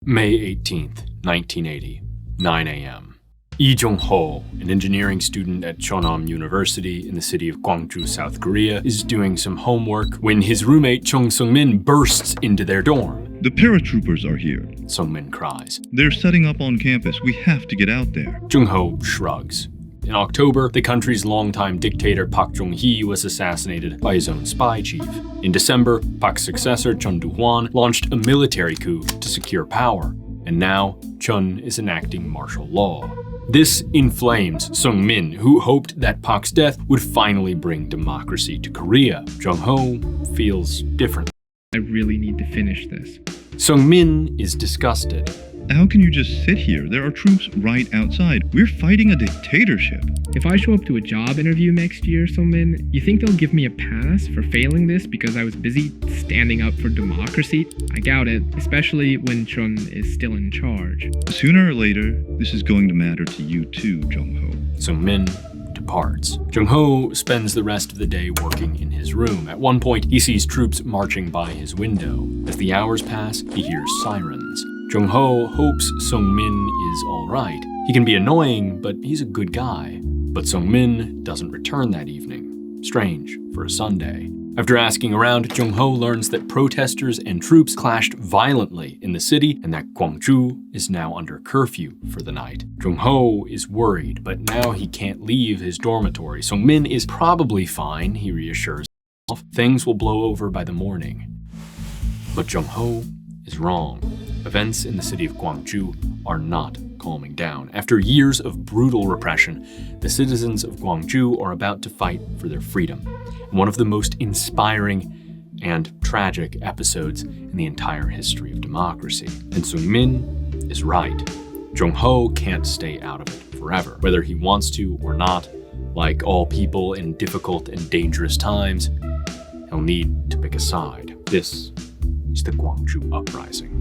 May 18th, 1980, 9 a.m. Yong-ho, an engineering student at Cheonan University in the city of Gwangju, South Korea, is doing some homework when his roommate Chung Sung-min bursts into their dorm. The paratroopers are here. Sung-min cries. They're setting up on campus. We have to get out there. Jung-ho shrugs. In October, the country's longtime dictator Park Chung-hee was assassinated by his own spy chief. In December, Park's successor Chun Doo-hwan launched a military coup to secure power. And now, Chun is enacting martial law. This inflames Sung-min, who hoped that Park's death would finally bring democracy to Korea. Jung-ho feels different. I really need to finish this. Sung-min is disgusted. How can you just sit here? There are troops right outside. We're fighting a dictatorship. If I show up to a job interview next year, Sung-min, you think they'll give me a pass for failing this because I was busy standing up for democracy? I doubt it, especially when Chun is still in charge. Sooner or later, this is going to matter to you too, Jung-ho. Sung-min departs. Jung-ho spends the rest of the day working in his room. At one point, he sees troops marching by his window. As the hours pass, he hears sirens. Jung-ho hopes Sung-min is alright. He can be annoying, but he's a good guy. But Sung-min doesn't return that evening. Strange for a Sunday. After asking around, Jung-ho learns that protesters and troops clashed violently in the city and that Gwangju is now under curfew for the night. Jung-ho is worried, but now he can't leave his dormitory. Sung-min is probably fine, he reassures himself. Things will blow over by the morning. But Jung-ho is wrong. Events in the city of Gwangju are not calming down. After years of brutal repression, the citizens of Gwangju are about to fight for their freedom. One of the most inspiring and tragic episodes in the entire history of democracy. And Sung-min is right. Jung-ho can't stay out of it forever. Whether he wants to or not, like all people in difficult and dangerous times, he'll need to pick a side. This is the Gwangju Uprising.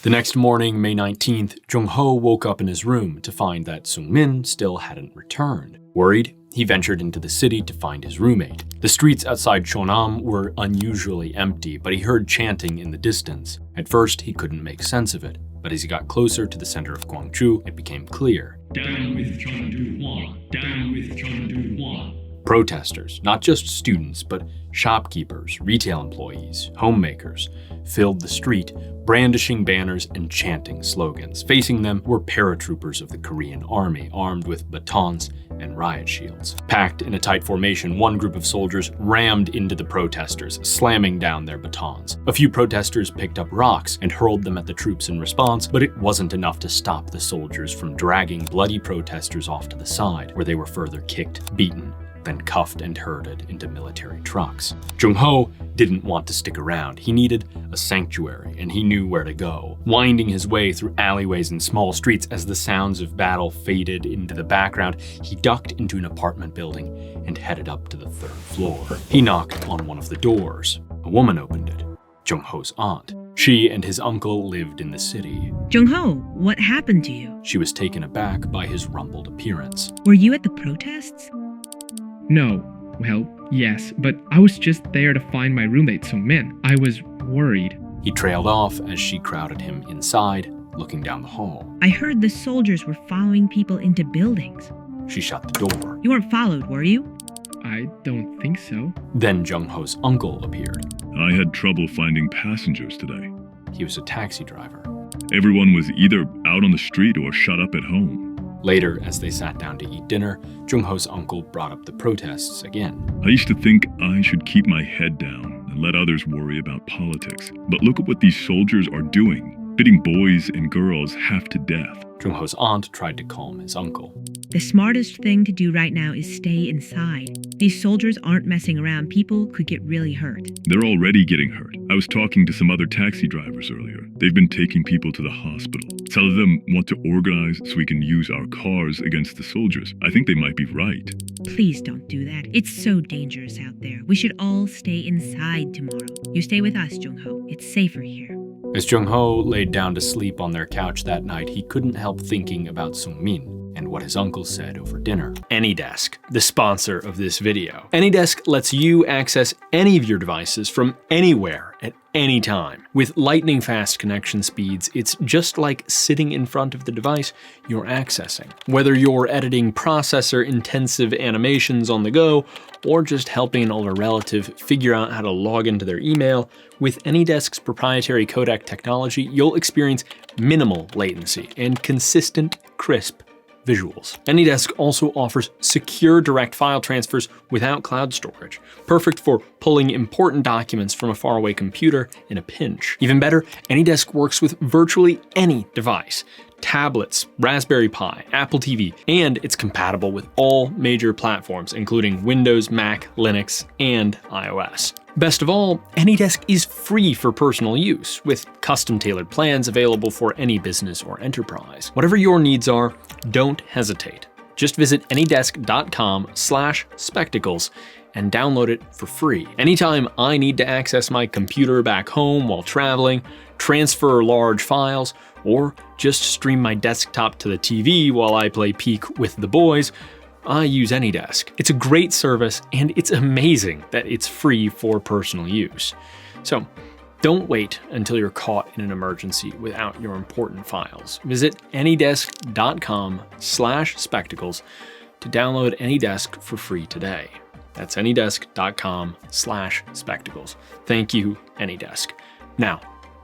The next morning, May 19th, Jung-ho woke up in his room to find that Sung-min still hadn't returned. Worried, he ventured into the city to find his roommate. The streets outside Cheonan were unusually empty, but he heard chanting in the distance. At first, he couldn't make sense of it, but as he got closer to the center of Gwangju, it became clear. Down with Chun Doo-hwan! Down with Chun Doo-hwan! Protesters, not just students, but shopkeepers, retail employees, homemakers, filled the street, brandishing banners and chanting slogans. Facing them were paratroopers of the Korean army, armed with batons and riot shields. Packed in a tight formation, one group of soldiers rammed into the protesters, slamming down their batons. A few protesters picked up rocks and hurled them at the troops in response, but it wasn't enough to stop the soldiers from dragging bloody protesters off to the side, where they were further kicked, beaten, then cuffed and herded into military trucks. Jung-ho didn't want to stick around. He needed a sanctuary, and he knew where to go. Winding his way through alleyways and small streets as the sounds of battle faded into the background, he ducked into an apartment building and headed up to the third floor. He knocked on one of the doors. A woman opened it, Jung-ho's aunt. She and his uncle lived in the city. Jung-ho, what happened to you? She was taken aback by his rumpled appearance. Were you at the protests? No. Well, yes, but I was just there to find my roommate Sung-min. I was worried. He trailed off as she crowded him inside, looking down the hall. I heard the soldiers were following people into buildings. She shut the door. You weren't followed, were you? I don't think so. Then Jung-ho's uncle appeared. I had trouble finding passengers today. He was a taxi driver. Everyone was either out on the street or shut up at home. Later, as they sat down to eat dinner, Jung-ho's uncle brought up the protests again. I used to think I should keep my head down and let others worry about politics. But look at what these soldiers are doing, beating boys and girls half to death. Jung-ho's aunt tried to calm his uncle. The smartest thing to do right now is stay inside. These soldiers aren't messing around. People could get really hurt. They're already getting hurt. I was talking to some other taxi drivers earlier. They've been taking people to the hospital. Some of them want to organize so we can use our cars against the soldiers. I think they might be right. Please don't do that. It's so dangerous out there. We should all stay inside tomorrow. You stay with us, Jung-ho. It's safer here. As Jung-ho laid down to sleep on their couch that night, he couldn't help thinking about Sung-min and what his uncle said over dinner. AnyDesk, the sponsor of this video. AnyDesk lets you access any of your devices from anywhere at any time. With lightning-fast connection speeds, it's just like sitting in front of the device you're accessing. Whether you're editing processor-intensive animations on the go, or just helping an older relative figure out how to log into their email, with AnyDesk's proprietary codec technology, you'll experience minimal latency and consistent, crisp visuals. AnyDesk also offers secure direct file transfers without cloud storage, perfect for pulling important documents from a faraway computer in a pinch. Even better, AnyDesk works with virtually any device. Tablets, Raspberry Pi, Apple TV, and it's compatible with all major platforms, including Windows, Mac, Linux, and iOS. Best of all, AnyDesk is free for personal use, with custom-tailored plans available for any business or enterprise. Whatever your needs are, don't hesitate. Just visit anydesk.com/spectacles and download it for free. Anytime I need to access my computer back home while traveling, transfer large files, or just stream my desktop to the TV while I play Peek with the boys, I use AnyDesk. It's a great service, and it's amazing that it's free for personal use. So don't wait until you're caught in an emergency without your important files. Visit anydesk.com/spectacles to download AnyDesk for free today. That's anydesk.com/spectacles. Thank you, AnyDesk. Now,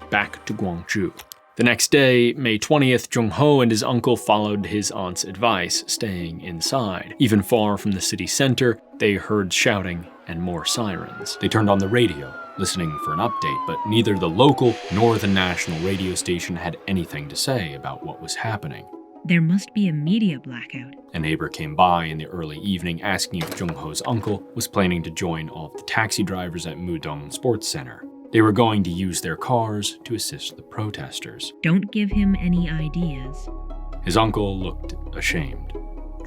back to Gwangju. The next day, May 20th, Jung-ho and his uncle followed his aunt's advice, staying inside. Even far from the city center, they heard shouting and more sirens. They turned on the radio, listening for an update, but neither the local nor the national radio station had anything to say about what was happening. There must be a media blackout. A neighbor came by in the early evening asking if Jung-ho's uncle was planning to join all of the taxi drivers at Mudong Sports Center. They were going to use their cars to assist the protesters. Don't give him any ideas. His uncle looked ashamed.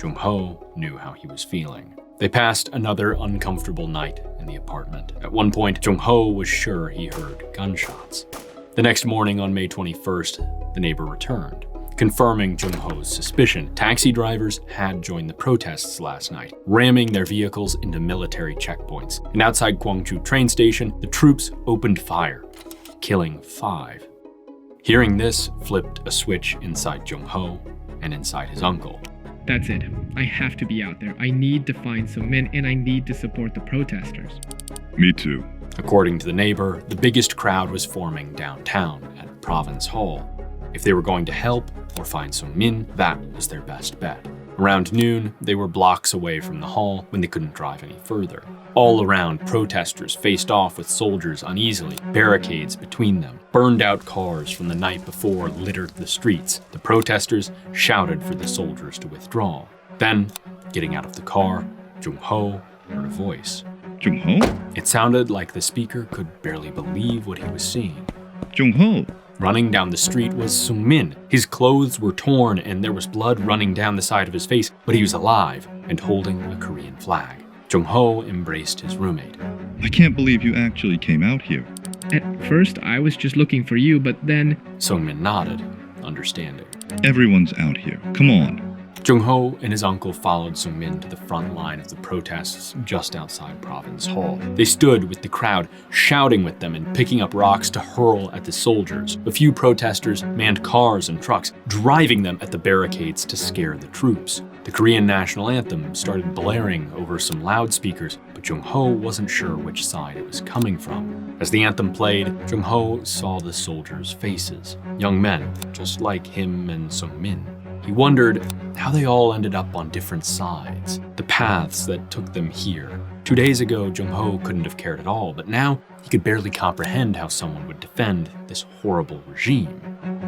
Jung-ho knew how he was feeling. They passed another uncomfortable night in the apartment. At one point, Jung-ho was sure he heard gunshots. The next morning on May 21st, the neighbor returned, confirming Jung-ho's suspicion. Taxi drivers had joined the protests last night, ramming their vehicles into military checkpoints. And outside Gwangju train station, the troops opened fire, killing 5. Hearing this flipped a switch inside Jung-ho and inside his uncle. That's it. I have to be out there. I need to find Sung-min, and I need to support the protesters. Me too. According to the neighbor, the biggest crowd was forming downtown at Province Hall. If they were going to help or find Sung-min, that was their best bet. Around noon, they were blocks away from the hall when they couldn't drive any further. All around, protesters faced off with soldiers uneasily, barricades between them. Burned out cars from the night before littered the streets. The protesters shouted for the soldiers to withdraw. Then, getting out of the car, Jung-ho heard a voice. Jung-ho? It sounded like the speaker could barely believe what he was seeing. Jung-ho? Running down the street was Sung-min. His clothes were torn and there was blood running down the side of his face, but he was alive and holding a Korean flag. Jung-ho embraced his roommate. I can't believe you actually came out here. At first, I was just looking for you, but then... Sung-min nodded, understanding. Everyone's out here. Come on. Jung-ho and his uncle followed Sung-min to the front line of the protests just outside Province Hall. They stood with the crowd, shouting with them and picking up rocks to hurl at the soldiers. A few protesters manned cars and trucks, driving them at the barricades to scare the troops. The Korean national anthem started blaring over some loudspeakers, but Jung-ho wasn't sure which side it was coming from. As the anthem played, Jung-ho saw the soldiers' faces, young men, just like him and Sung-min. He wondered how they all ended up on different sides, the paths that took them here. 2 days ago, Jung-ho couldn't have cared at all, but now he could barely comprehend how someone would defend this horrible regime.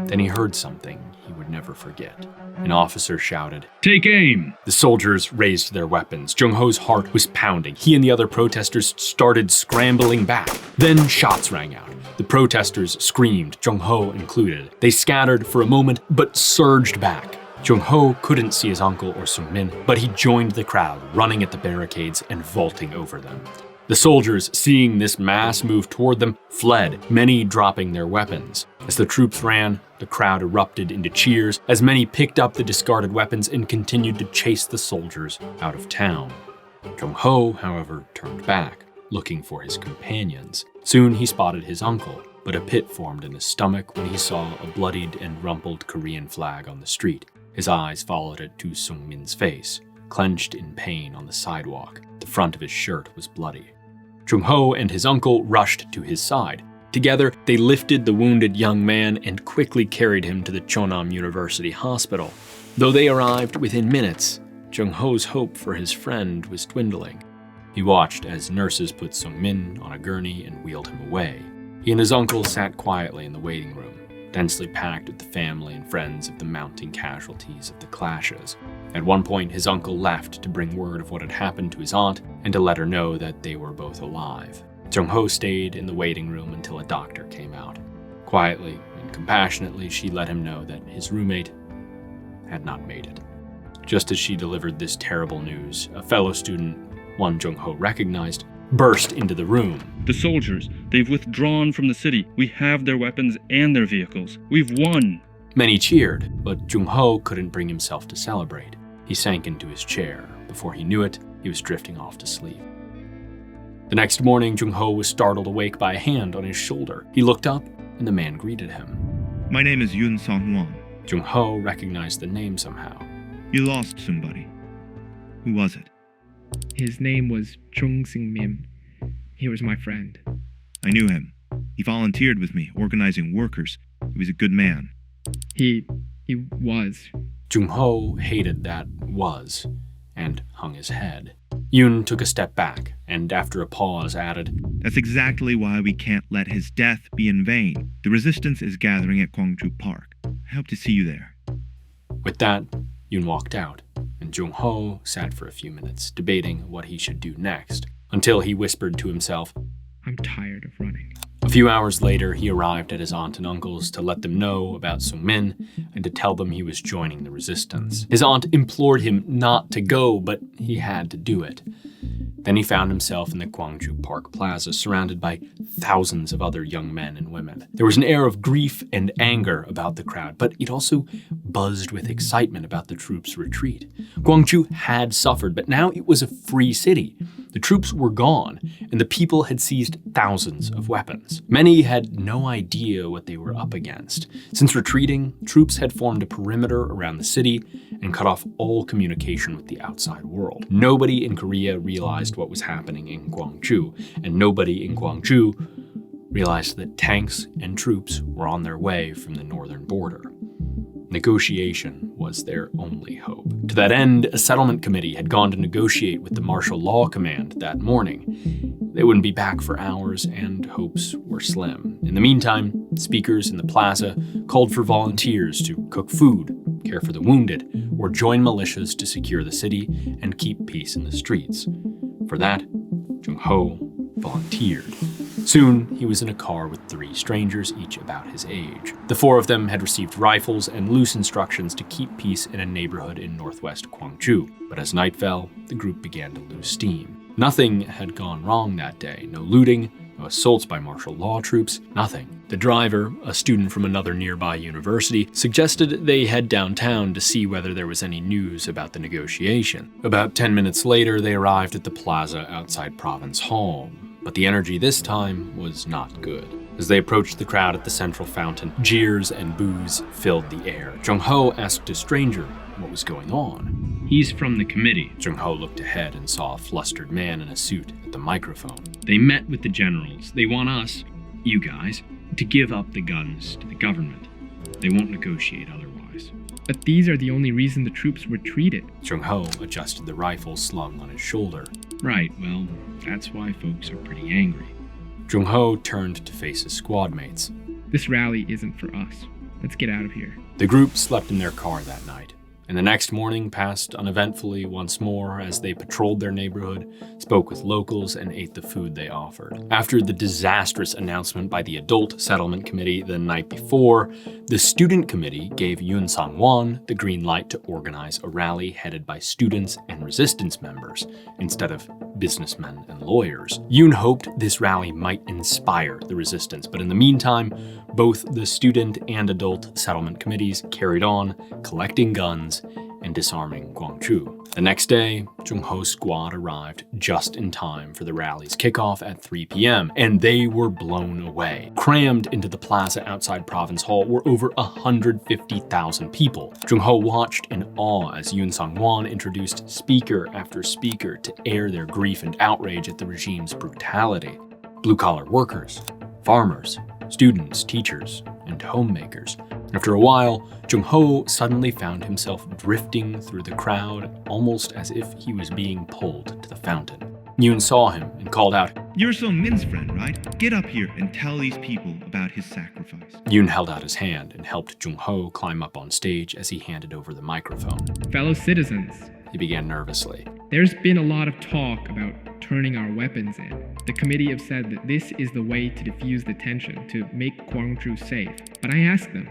Then he heard something he would never forget. An officer shouted, Take aim! The soldiers raised their weapons. Jung-ho's heart was pounding. He and the other protesters started scrambling back. Then shots rang out. The protesters screamed, Jung-ho included. They scattered for a moment, but surged back. Jung-ho couldn't see his uncle or Sung-min, but he joined the crowd, running at the barricades and vaulting over them. The soldiers, seeing this mass move toward them, fled, many dropping their weapons. As the troops ran, the crowd erupted into cheers as many picked up the discarded weapons and continued to chase the soldiers out of town. Yong-ho, however, turned back, looking for his companions. Soon he spotted his uncle, but a pit formed in his stomach when he saw a bloodied and rumpled Korean flag on the street. His eyes followed it to Sung-min's face, clenched in pain on the sidewalk. The front of his shirt was bloody. Yong-ho and his uncle rushed to his side. Together, they lifted the wounded young man and quickly carried him to the Cheonan University Hospital. Though they arrived within minutes, Jung-ho's hope for his friend was dwindling. He watched as nurses put Sung-min on a gurney and wheeled him away. He and his uncle sat quietly in the waiting room, densely packed with the family and friends of the mounting casualties of the clashes. At one point, his uncle left to bring word of what had happened to his aunt and to let her know that they were both alive. Jung-ho stayed in the waiting room until a doctor came out. Quietly and compassionately, she let him know that his roommate had not made it. Just as she delivered this terrible news, a fellow student, one Jung-ho recognized, burst into the room. The soldiers, they've withdrawn from the city. We have their weapons and their vehicles. We've won. Many cheered, but Jung-ho couldn't bring himself to celebrate. He sank into his chair. Before he knew it, he was drifting off to sleep. The next morning, Jung-ho was startled awake by a hand on his shoulder. He looked up, and the man greeted him. My name is Hwang. Jung-ho recognized the name somehow. You lost somebody. Who was it? His name was Chung Sing-min. He was my friend. I knew him. He volunteered with me, organizing workers. He was a good man. He was. Jung-ho hated that was, and hung his head. Yoon took a step back, and after a pause added, That's exactly why we can't let his death be in vain. The resistance is gathering at Gwangju Park. I hope to see you there. With that, Yoon walked out, and Jung-ho sat for a few minutes, debating what he should do next, until he whispered to himself, I'm tired of running. A few hours later, he arrived at his aunt and uncle's to let them know about Sung-min and to tell them he was joining the resistance. His aunt implored him not to go, but he had to do it. Then he found himself in the Gwangju Park Plaza, surrounded by thousands of other young men and women. There was an air of grief and anger about the crowd, but it also buzzed with excitement about the troops' retreat. Gwangju had suffered, but now it was a free city. The troops were gone, and the people had seized thousands of weapons. Many had no idea what they were up against. Since retreating, troops had formed a perimeter around the city and cut off all communication with the outside world. Nobody in Korea realized what was happening in Gwangju, and nobody in Gwangju realized that tanks and troops were on their way from the northern border. Negotiation was their only hope. To that end, a settlement committee had gone to negotiate with the martial law command that morning. They wouldn't be back for hours, and hopes were slim. In the meantime, speakers in the plaza called for volunteers to cook food, care for the wounded, or join militias to secure the city and keep peace in the streets. For that, Jung-ho volunteered. Soon, he was in a car with 3 strangers, each about his age. The 4 of them had received rifles and loose instructions to keep peace in a neighborhood in northwest Gwangju. But as night fell, the group began to lose steam. Nothing had gone wrong that day. No looting, no assaults by martial law troops, nothing. The driver, a student from another nearby university, suggested they head downtown to see whether there was any news about the negotiation. About 10 minutes later, they arrived at the plaza outside Province Hall. But the energy this time was not good. As they approached the crowd at the central fountain, jeers and boos filled the air. Jung-ho asked a stranger what was going on. He's from the committee. Jung-ho looked ahead and saw a flustered man in a suit at the microphone. They met with the generals. They want us, you guys, to give up the guns to the government. They won't negotiate otherwise. But these are the only reason the troops retreated. Jung-ho adjusted the rifle slung on his shoulder. Right, well, that's why folks are pretty angry. Jung-ho turned to face his squad mates. This rally isn't for us. Let's get out of here. The group slept in their car that night. And the next morning passed uneventfully once more as they patrolled their neighborhood, spoke with locals, and ate the food they offered. After the disastrous announcement by the Adult Settlement Committee the night before, the Student Committee gave Yoon Sang-won the green light to organize a rally headed by students and resistance members, instead of businessmen and lawyers. Yoon hoped this rally might inspire the resistance, but in the meantime, both the Student and Adult Settlement Committees carried on, collecting guns and disarming Gwangju. The next day, Jung-ho's squad arrived just in time for the rally's kickoff at 3 p.m., and they were blown away. Crammed into the plaza outside Province Hall were over 150,000 people. Jung-ho watched in awe as Yoon Sang-won introduced speaker after speaker to air their grief and outrage at the regime's brutality. Blue-collar workers, farmers, students, teachers, and homemakers. After a while, Jung-ho suddenly found himself drifting through the crowd, almost as if he was being pulled to the fountain. Yoon saw him and called out, You're Min-'s friend, right? Get up here and tell these people about his sacrifice. Yoon held out his hand and helped Jung-ho climb up on stage as he handed over the microphone. Fellow citizens, He began nervously. there's been a lot of talk about turning our weapons in. The committee have said that this is the way to diffuse the tension, to make Gwangju safe. But I asked them,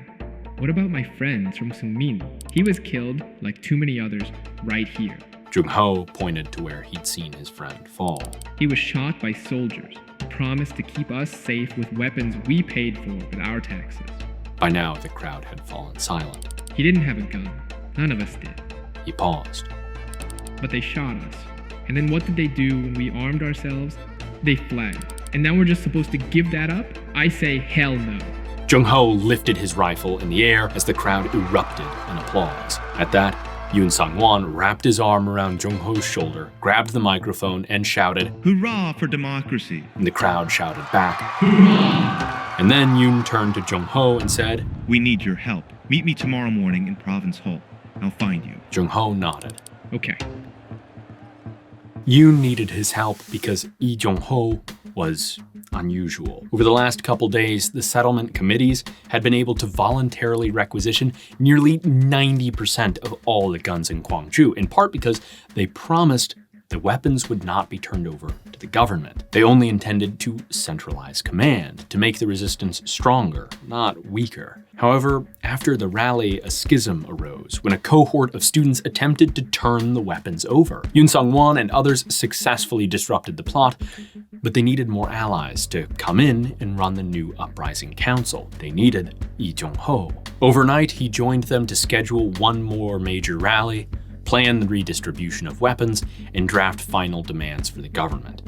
what about my friend from Seung-min? He was killed, like too many others, right here. Jung-ho pointed to where he'd seen his friend fall. He was shot by soldiers who promised to keep us safe with weapons we paid for with our taxes. By now, the crowd had fallen silent. He didn't have a gun. None of us did. He paused. But they shot us. And then what did they do when we armed ourselves? They fled. And now we're just supposed to give that up? I say hell no. Jung-ho lifted his rifle in the air as the crowd erupted in applause. At that, Yoon Sang-won wrapped his arm around Jung-ho's shoulder, grabbed the microphone, and shouted, Hurrah for democracy! And the crowd shouted back, Hurrah! And then Yoon turned to Jung-ho and said, We need your help. Meet me tomorrow morning in Province Hall. I'll find you. Jung-ho nodded. Okay. Yoon needed his help because Lee Jung-ho was unusual. Over the last couple days, the settlement committees had been able to voluntarily requisition nearly 90% of all the guns in Gwangju, in part because they promised the weapons would not be turned over to the government. They only intended to centralize command, to make the resistance stronger, not weaker. However, after the rally, a schism arose when a cohort of students attempted to turn the weapons over. Yoon Sang-won and others successfully disrupted the plot, but they needed more allies to come in and run the new Uprising Council. They needed Lee Jung-ho. Overnight, he joined them to schedule one more major rally, plan the redistribution of weapons, and draft final demands for the government.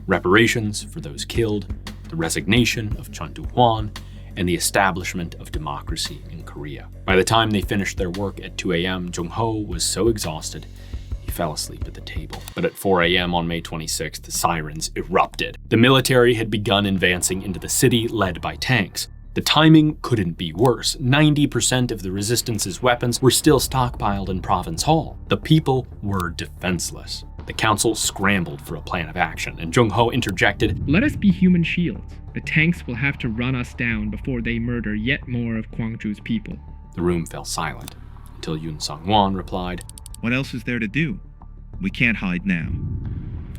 Reparations for those killed, the resignation of Chun Doo-hwan, and the establishment of democracy in Korea. By the time they finished their work at 2 a.m., Jung-ho was so exhausted, he fell asleep at the table. But at 4 a.m. on May 26th, the sirens erupted. The military had begun advancing into the city, led by tanks. The timing couldn't be worse. 90% of the resistance's weapons were still stockpiled in Province Hall. The people were defenseless. The council scrambled for a plan of action, and Jung-ho interjected, Let us be human shields. The tanks will have to run us down before they murder yet more of Gwangju's people. The room fell silent, until Yoon Sang-won replied, What else is there to do? We can't hide now.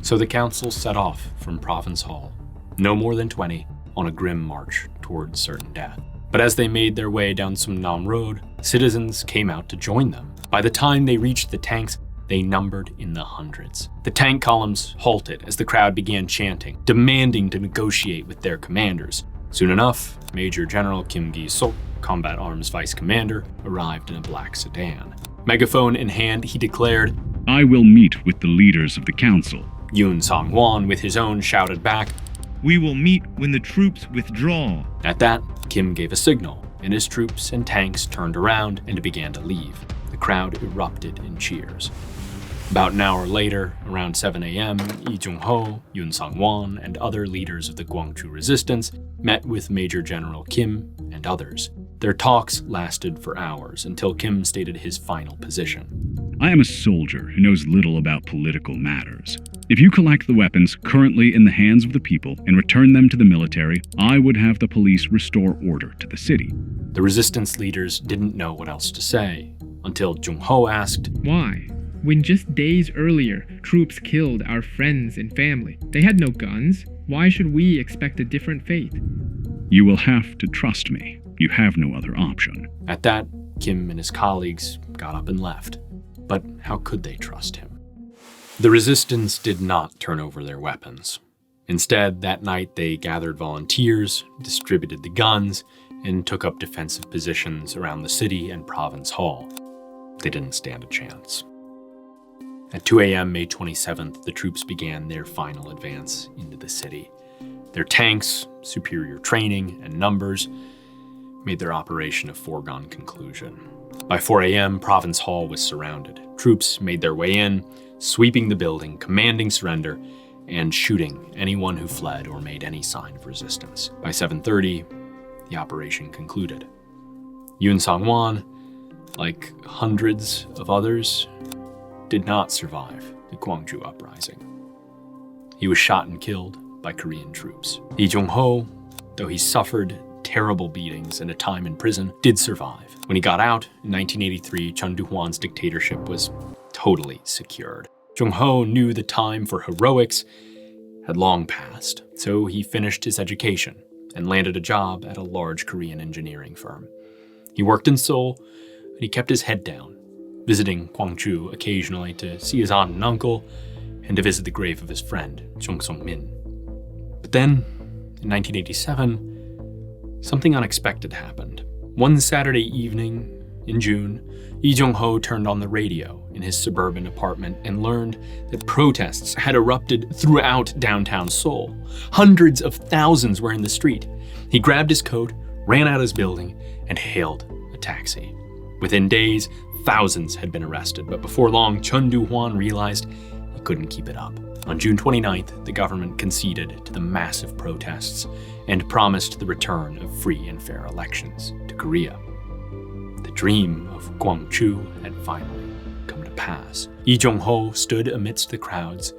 So the council set off from Province Hall, no more than 20, on a grim march towards certain death. But as they made their way down Seung-nam Road, citizens came out to join them. By the time they reached the tanks, they numbered in the hundreds. The tank columns halted as the crowd began chanting, demanding to negotiate with their commanders. Soon enough, Major General Kim Gi-sok, Combat Arms Vice Commander, arrived in a black sedan. Megaphone in hand, he declared, I will meet with the leaders of the council. Yoon Sang-won, with his own, shouted back, We will meet when the troops withdraw. At that, Kim gave a signal, and his troops and tanks turned around and began to leave. The crowd erupted in cheers. About an hour later, around 7 a.m., Lee Jung-ho, Yoon Sang-won, and other leaders of the Gwangju resistance met with Major General Kim and others. Their talks lasted for hours until Kim stated his final position. I am a soldier who knows little about political matters. If you collect the weapons currently in the hands of the people and return them to the military, I would have the police restore order to the city. The resistance leaders didn't know what else to say, until Jung-ho asked, Why? When just days earlier, troops killed our friends and family. They had no guns. Why should we expect a different fate? You will have to trust me. You have no other option. At that, Kim and his colleagues got up and left. But how could they trust him? The resistance did not turn over their weapons. Instead, that night they gathered volunteers, distributed the guns, and took up defensive positions around the city and province hall. They didn't stand a chance. At 2 a.m. May 27th, the troops began their final advance into the city. Their tanks, superior training, and numbers made their operation a foregone conclusion. By 4 a.m., Province Hall was surrounded. Troops made their way in, sweeping the building, commanding surrender, and shooting anyone who fled or made any sign of resistance. By 7:30, the operation concluded. Yoon Sang-won, like hundreds of others, did not survive the Gwangju uprising. He was shot and killed by Korean troops. Lee Jung-ho, though he suffered terrible beatings and a time in prison, did survive. When he got out in 1983, Chun Doo-hwan's dictatorship was totally secured. Jung-ho knew the time for heroics had long passed, so he finished his education and landed a job at a large Korean engineering firm. He worked in Seoul, and he kept his head down, visiting Gwangju occasionally to see his aunt and uncle and to visit the grave of his friend, Jung Sung-min. But then, in 1987, something unexpected happened. One Saturday evening in June, Lee Jung-ho turned on the radio in his suburban apartment and learned that protests had erupted throughout downtown Seoul. Hundreds of thousands were in the street. He grabbed his coat, ran out of his building, and hailed a taxi. Within days, thousands had been arrested, but before long, Chun Doo-hwan realized he couldn't keep it up. On June 29th, the government conceded to the massive protests and promised the return of free and fair elections to Korea. The dream of Gwangju had finally come to pass. Lee Jung-ho stood amidst the crowds,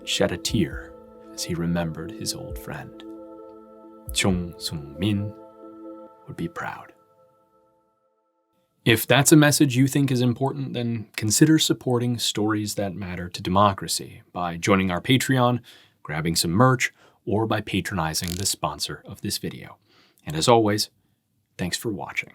shed a tear as he remembered his old friend. Jung Sung-min would be proud. If that's a message you think is important, then consider supporting stories that matter to democracy by joining our Patreon, grabbing some merch, or by patronizing the sponsor of this video. And as always, thanks for watching.